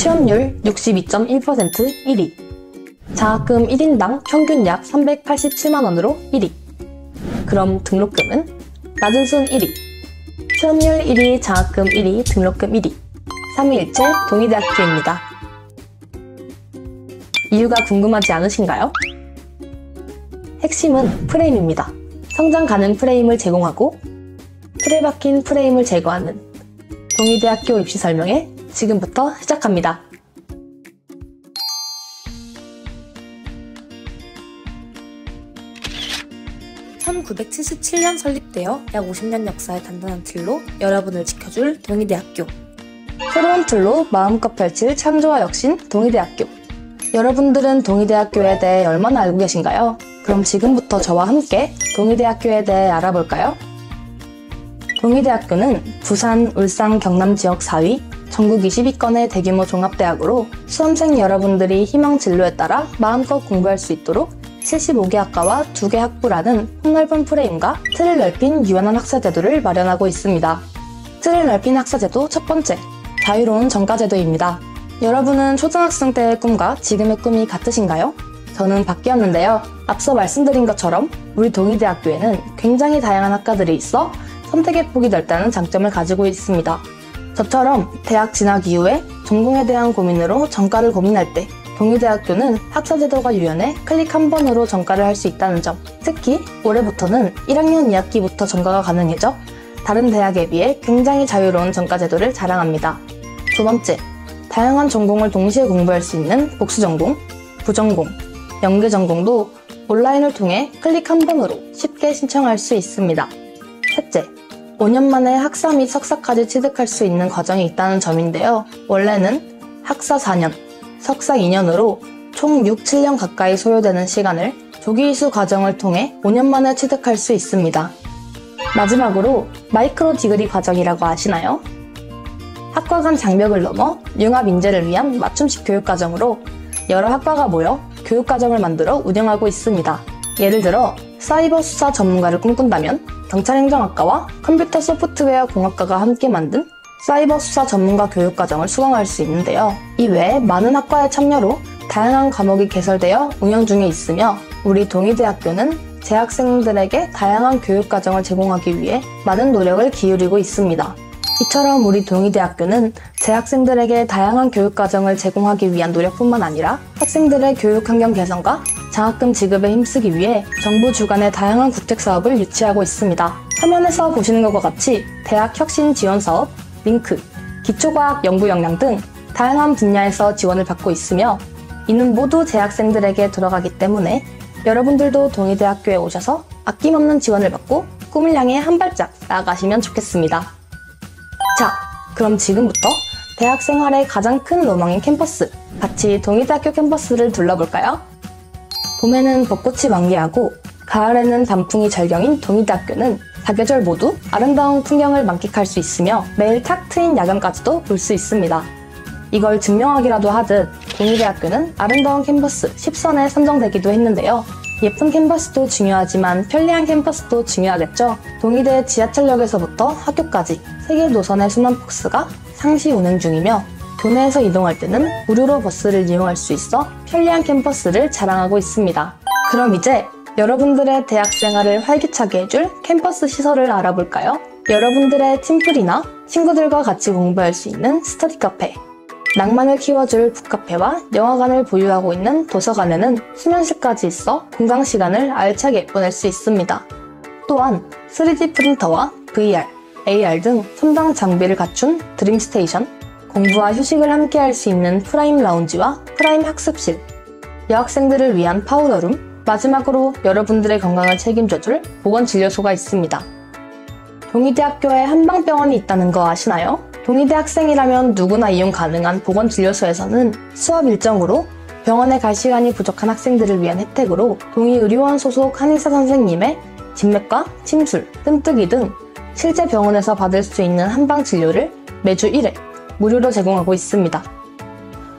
취업률 62.1% 1위. 장학금 1인당 평균 약 387만원으로 1위. 그럼 등록금은? 낮은 순 1위. 취업률 1위, 장학금 1위, 등록금 1위. 삼위일체 동의대학교입니다. 이유가 궁금하지 않으신가요? 핵심은 프레임입니다. 성장 가능 프레임을 제공하고 틀에 박힌 프레임을 제거하는 동의대학교 입시 설명회 지금부터 시작합니다. (1977년) 설립되어 약 50년 역사의 단단한 틀로 여러분을 지켜줄 동의대학교. 새로운 틀로 마음껏 펼칠 창조와 혁신 동의대학교. 여러분들은 동의대학교에 대해 얼마나 알고 계신가요? 그럼 지금부터 저와 함께 동의대학교에 대해 알아볼까요? 동의대학교는 부산, 울산, 경남 지역 4위, 전국 22건의 대규모 종합대학으로 수험생 여러분들이 희망 진로에 따라 마음껏 공부할 수 있도록 75개 학과와 2개 학부라는 폭넓은 프레임과 틀을 넓힌 유연한 학사제도를 마련하고 있습니다. 틀을 넓힌 학사제도 첫 번째, 자유로운 전과제도입니다. 여러분은 초등학생 때의 꿈과 지금의 꿈이 같으신가요? 저는 바뀌었는데요. 앞서 말씀드린 것처럼 우리 동의대학교에는 굉장히 다양한 학과들이 있어 선택의 폭이 넓다는 장점을 가지고 있습니다. 저처럼 대학 진학 이후에 전공에 대한 고민으로 전과를 고민할 때 동의대학교는 학사제도가 유연해 클릭 한 번으로 전과를 할 수 있다는 점, 특히 올해부터는 1학년 2학기부터 전과가 가능해져 다른 대학에 비해 굉장히 자유로운 전과제도를 자랑합니다. 두 번째, 다양한 전공을 동시에 공부할 수 있는 복수전공, 부전공, 연계전공도 온라인을 통해 클릭 한 번으로 쉽게 신청할 수 있습니다. 셋째, 5년 만에 학사 및 석사까지 취득할 수 있는 과정이 있다는 점인데요. 원래는 학사 4년, 석사 2년으로 총 6, 7년 가까이 소요되는 시간을 조기 이수 과정을 통해 5년 만에 취득할 수 있습니다. 마지막으로 마이크로 디그리 과정이라고 아시나요? 학과 간 장벽을 넘어 융합 인재를 위한 맞춤식 교육과정으로 여러 학과가 모여 교육과정을 만들어 운영하고 있습니다. 예를 들어 사이버 수사 전문가를 꿈꾼다면 경찰행정학과와 컴퓨터 소프트웨어 공학과가 함께 만든 사이버 수사 전문가 교육과정을 수강할 수 있는데요. 이외에 많은 학과의 참여로 다양한 과목이 개설되어 운영 중에 있으며 우리 동의대학교는 재학생들에게 다양한 교육과정을 제공하기 위해 많은 노력을 기울이고 있습니다. 이처럼 우리 동의대학교는 재학생들에게 다양한 교육과정을 제공하기 위한 노력뿐만 아니라 학생들의 교육환경 개선과 장학금 지급에 힘쓰기 위해 정부 주관의 다양한 국책사업을 유치하고 있습니다. 화면에서 보시는 것과 같이 대학 혁신 지원 사업, 링크, 기초과학 연구 역량 등 다양한 분야에서 지원을 받고 있으며 이는 모두 재학생들에게 들어가기 때문에 여러분들도 동의대학교에 오셔서 아낌없는 지원을 받고 꿈을 향해 한 발짝 나아가시면 좋겠습니다. 자, 그럼 지금부터 대학 생활의 가장 큰 로망인 캠퍼스, 같이 동의대학교 캠퍼스를 둘러볼까요? 봄에는 벚꽃이 만개하고 가을에는 단풍이 절경인 동의대학교는 사계절 모두 아름다운 풍경을 만끽할 수 있으며 매일 탁 트인 야경까지도 볼 수 있습니다. 이걸 증명하기라도 하듯 동의대학교는 아름다운 캠퍼스 10선에 선정되기도 했는데요. 예쁜 캠퍼스도 중요하지만 편리한 캠퍼스도 중요하겠죠. 동의대 지하철역에서부터 학교까지 3개 노선의 순환 버스가 상시 운행 중이며 교내에서 이동할 때는 무료로 버스를 이용할 수 있어 편리한 캠퍼스를 자랑하고 있습니다. 그럼 이제 여러분들의 대학 생활을 활기차게 해줄 캠퍼스 시설을 알아볼까요? 여러분들의 팀플이나 친구들과 같이 공부할 수 있는 스터디 카페, 낭만을 키워줄 북카페와 영화관을 보유하고 있는 도서관에는 수면실까지 있어 공강 시간을 알차게 보낼 수 있습니다. 또한 3D 프린터와 VR, AR 등 첨단 장비를 갖춘 드림스테이션, 공부와 휴식을 함께 할 수 있는 프라임 라운지와 프라임 학습실, 여학생들을 위한 파우더룸, 마지막으로 여러분들의 건강을 책임져줄 보건진료소가 있습니다. 동의대학교에 한방병원이 있다는 거 아시나요? 동의대 학생이라면 누구나 이용 가능한 보건진료소에서는 수업 일정으로 병원에 갈 시간이 부족한 학생들을 위한 혜택으로 동의의료원 소속 한의사 선생님의 진맥과 침술, 뜸뜨기 등 실제 병원에서 받을 수 있는 한방진료를 매주 1회 무료로 제공하고 있습니다.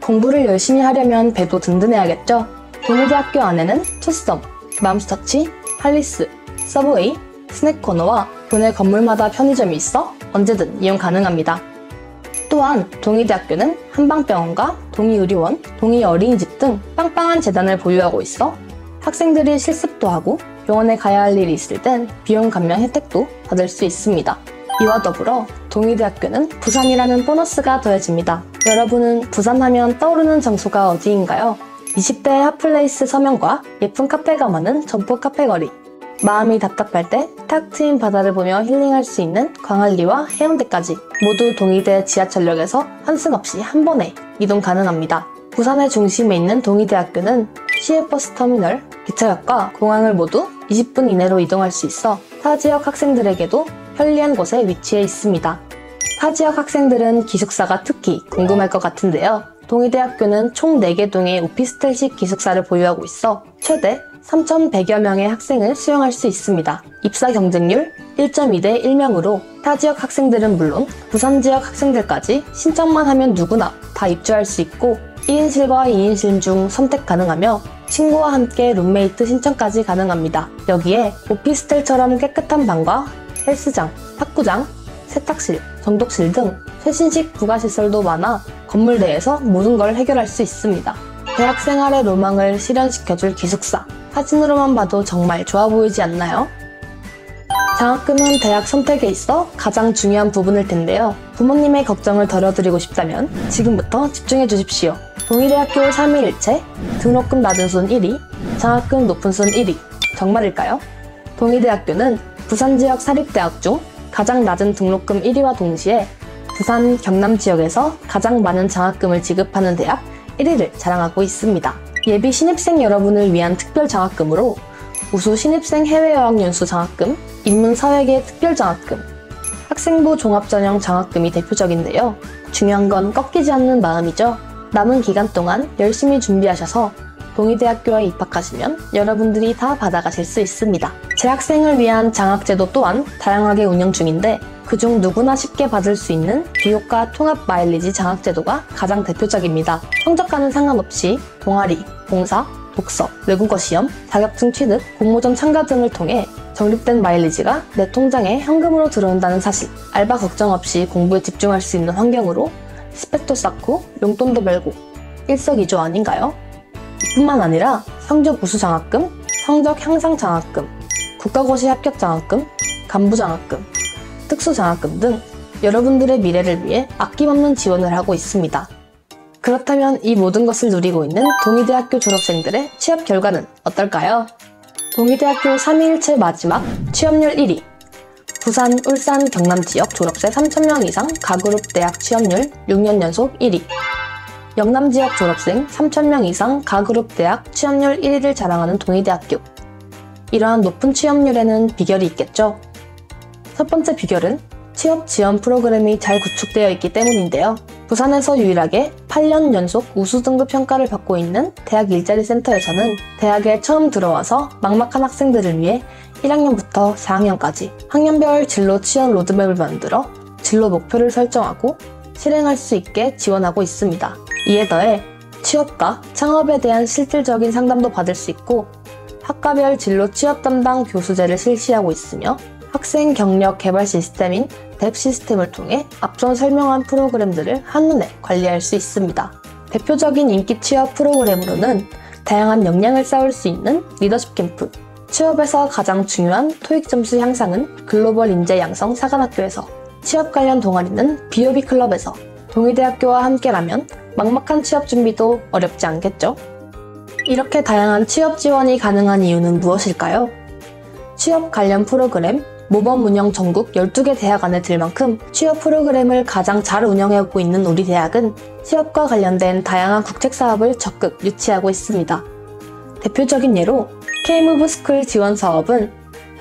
공부를 열심히 하려면 배도 든든해야겠죠? 동의대학교 안에는 투썸, 맘스터치, 할리스, 서브웨이, 스낵코너와 교내 건물마다 편의점이 있어 언제든 이용 가능합니다. 또 또한 동의대학교는 한방병원과 동의의료원, 동의어린이집 등 빵빵한 재단을 보유하고 있어 학생들이 실습도 하고 병원에 가야 할 일이 있을 땐 비용 감면 혜택도 받을 수 있습니다. 이와 더불어 동의대학교는 부산이라는 보너스가 더해집니다. 여러분은 부산하면 떠오르는 장소가 어디인가요? 20대의 핫플레이스 서명과 예쁜 카페가 많은 점포 카페거리, 마음이 답답할 때 탁 트인 바다를 보며 힐링할 수 있는 광안리와 해운대까지 모두 동의대 지하철역에서 환승 없이 한 번에 이동 가능합니다. 부산의 중심에 있는 동의대학교는 시외버스터미널, 기차역과 공항을 모두 20분 이내로 이동할 수 있어 타 지역 학생들에게도 편리한 곳에 위치해 있습니다. 타 지역 학생들은 기숙사가 특히 궁금할 것 같은데요. 동의대학교는 총 4개 동의 오피스텔식 기숙사를 보유하고 있어 최대 3,100여 명의 학생을 수용할 수 있습니다. 입사 경쟁률 1.2대 1명으로 타 지역 학생들은 물론 부산 지역 학생들까지 신청만 하면 누구나 다 입주할 수 있고 1인실과 2인실 중 선택 가능하며 친구와 함께 룸메이트 신청까지 가능합니다. 여기에 오피스텔처럼 깨끗한 방과 헬스장, 탁구장, 세탁실, 정독실 등 최신식 부가시설도 많아 건물 내에서 모든 걸 해결할 수 있습니다. 대학 생활의 로망을 실현시켜줄 기숙사. 사진으로만 봐도 정말 좋아 보이지 않나요? 장학금은 대학 선택에 있어 가장 중요한 부분일 텐데요. 부모님의 걱정을 덜어드리고 싶다면 지금부터 집중해 주십시오. 동의대학교 3위일체, 등록금 낮은 순 1위, 장학금 높은 순 1위. 정말일까요? 동의대학교는 부산 지역 사립대학 중 가장 낮은 등록금 1위와 동시에 부산, 경남 지역에서 가장 많은 장학금을 지급하는 대학 1위를 자랑하고 있습니다. 예비 신입생 여러분을 위한 특별 장학금으로 우수 신입생 해외여행연수 장학금, 인문사회계 특별 장학금, 학생부 종합전형 장학금이 대표적인데요. 중요한 건 꺾이지 않는 마음이죠. 남은 기간 동안 열심히 준비하셔서 동의대학교에 입학하시면 여러분들이 다 받아가실 수 있습니다. 재학생을 위한 장학제도 또한 다양하게 운영 중인데 그중 누구나 쉽게 받을 수 있는 교육과 통합 마일리지 장학제도가 가장 대표적입니다. 성적과는 상관없이 동아리, 봉사, 독서, 외국어 시험, 자격증 취득, 공모전 참가 등을 통해 적립된 마일리지가 내 통장에 현금으로 들어온다는 사실, 알바 걱정 없이 공부에 집중할 수 있는 환경으로 스펙도 쌓고 용돈도 벌고 일석이조 아닌가요? 이뿐만 아니라 성적 우수 장학금, 성적 향상 장학금, 국가고시 합격 장학금, 간부 장학금, 특수 장학금 등 여러분들의 미래를 위해 아낌없는 지원을 하고 있습니다. 그렇다면 이 모든 것을 누리고 있는 동의대학교 졸업생들의 취업 결과는 어떨까요? 동의대학교 3위일체 마지막 취업률 1위, 부산, 울산, 경남 지역 졸업생 3,000명 이상 가그룹 대학 취업률 6년 연속 1위, 영남 지역 졸업생 3,000명 이상 가그룹 대학 취업률 1위를 자랑하는 동의대학교. 이러한 높은 취업률에는 비결이 있겠죠? 첫 번째 비결은 취업 지원 프로그램이 잘 구축되어 있기 때문인데요. 부산에서 유일하게 8년 연속 우수 등급 평가를 받고 있는 대학 일자리 센터에서는 대학에 처음 들어와서 막막한 학생들을 위해 1학년부터 4학년까지 학년별 진로 지원 로드맵을 만들어 진로 목표를 설정하고 실행할 수 있게 지원하고 있습니다. 이에 더해 취업과 창업에 대한 실질적인 상담도 받을 수 있고 학과별 진로 취업 담당 교수제를 실시하고 있으며 학생 경력 개발 시스템인 뎁 시스템을 통해 앞서 설명한 프로그램들을 한눈에 관리할 수 있습니다. 대표적인 인기 취업 프로그램으로는 다양한 역량을 쌓을 수 있는 리더십 캠프, 취업에서 가장 중요한 토익 점수 향상은 글로벌 인재 양성 사관학교에서, 취업 관련 동아리는 BOB 클럽에서, 동의대학교와 함께라면 막막한 취업 준비도 어렵지 않겠죠? 이렇게 다양한 취업 지원이 가능한 이유는 무엇일까요? 취업 관련 프로그램, 모범 운영 전국 12개 대학 안에 들 만큼 취업 프로그램을 가장 잘 운영하고 있는 우리 대학은 취업과 관련된 다양한 국책 사업을 적극 유치하고 있습니다. 대표적인 예로 K-Move 스쿨 지원 사업은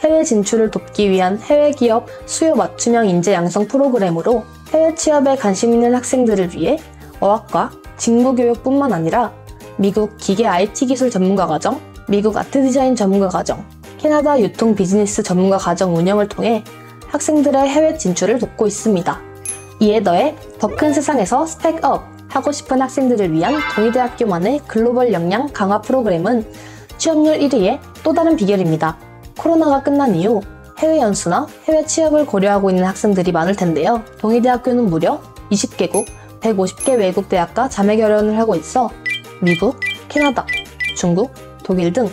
해외 진출을 돕기 위한 해외 기업 수요 맞춤형 인재 양성 프로그램으로 해외 취업에 관심 있는 학생들을 위해 어학과 직무교육뿐만 아니라 미국 기계 IT 기술 전문가 과정, 미국 아트 디자인 전문가 과정, 캐나다 유통 비즈니스 전문가 과정 운영을 통해 학생들의 해외 진출을 돕고 있습니다. 이에 더해 더 큰 세상에서 스펙업 하고 싶은 학생들을 위한 동의대학교만의 글로벌 역량 강화 프로그램은 취업률 1위의 또 다른 비결입니다. 코로나가 끝난 이후 해외 연수나 해외 취업을 고려하고 있는 학생들이 많을 텐데요. 동의대학교는 무려 20개국, 150개 외국 대학과 자매 결연을 하고 있어 미국, 캐나다, 중국, 독일 등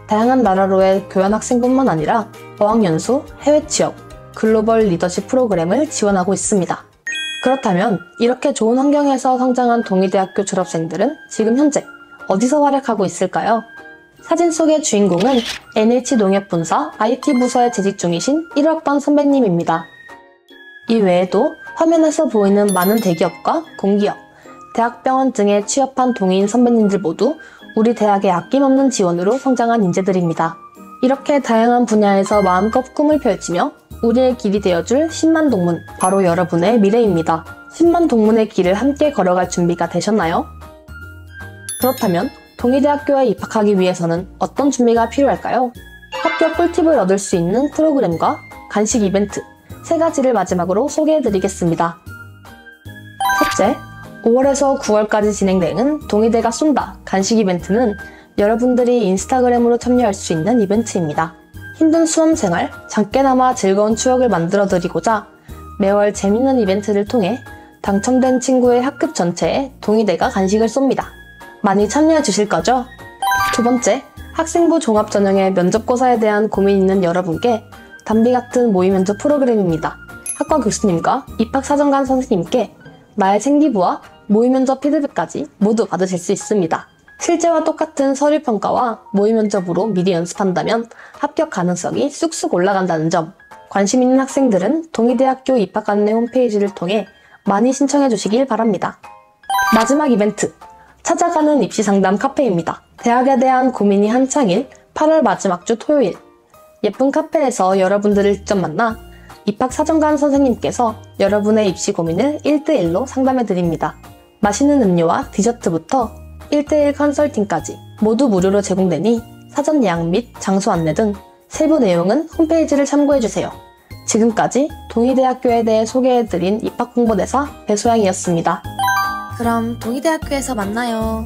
다양한 나라로의 교환 학생뿐만 아니라 어학연수, 해외 취업, 글로벌 리더십 프로그램을 지원하고 있습니다. 그렇다면 이렇게 좋은 환경에서 성장한 동의대학교 졸업생들은 지금 현재 어디서 활약하고 있을까요? 사진 속의 주인공은 NH농협분사 IT 부서에 재직 중이신 1학번 선배님입니다. 이 외에도 화면에서 보이는 많은 대기업과 공기업, 대학병원 등에 취업한 동의인 선배님들 모두 우리 대학의 아낌없는 지원으로 성장한 인재들입니다. 이렇게 다양한 분야에서 마음껏 꿈을 펼치며 우리의 길이 되어줄 10만 동문, 바로 여러분의 미래입니다. 10만 동문의 길을 함께 걸어갈 준비가 되셨나요? 그렇다면 동의대학교에 입학하기 위해서는 어떤 준비가 필요할까요? 합격 꿀팁을 얻을 수 있는 프로그램과 간식 이벤트 3가지를 마지막으로 소개해드리겠습니다. 첫째, 5월에서 9월까지 진행되는 동의대가 쏜다 간식 이벤트는 여러분들이 인스타그램으로 참여할 수 있는 이벤트입니다. 힘든 수험생활, 작게나마 즐거운 추억을 만들어드리고자 매월 재밌는 이벤트를 통해 당첨된 친구의 학급 전체에 동의대가 간식을 쏩니다. 많이 참여해 주실 거죠? 두 번째, 학생부 종합전형의 면접고사에 대한 고민 있는 여러분께 담비 같은 모의 면접 프로그램입니다. 학과 교수님과 입학사정관 선생님께 나의 생기부와 모의 면접 피드백까지 모두 받으실 수 있습니다. 실제와 똑같은 서류평가와 모의 면접으로 미리 연습한다면 합격 가능성이 쑥쑥 올라간다는 점, 관심 있는 학생들은 동의대학교 입학 안내 홈페이지를 통해 많이 신청해 주시길 바랍니다. 마지막 이벤트, 찾아가는 입시상담 카페입니다. 대학에 대한 고민이 한창인 8월 마지막 주 토요일, 예쁜 카페에서 여러분들을 직접 만나 입학사정관 선생님께서 여러분의 입시 고민을 1대1로 상담해드립니다. 맛있는 음료와 디저트부터 1대1 컨설팅까지 모두 무료로 제공되니 사전 예약 및 장소 안내 등 세부 내용은 홈페이지를 참고해주세요. 지금까지 동의대학교에 대해 소개해드린 입학홍보대사 배소영이었습니다. 그럼 동의대학교에서 만나요.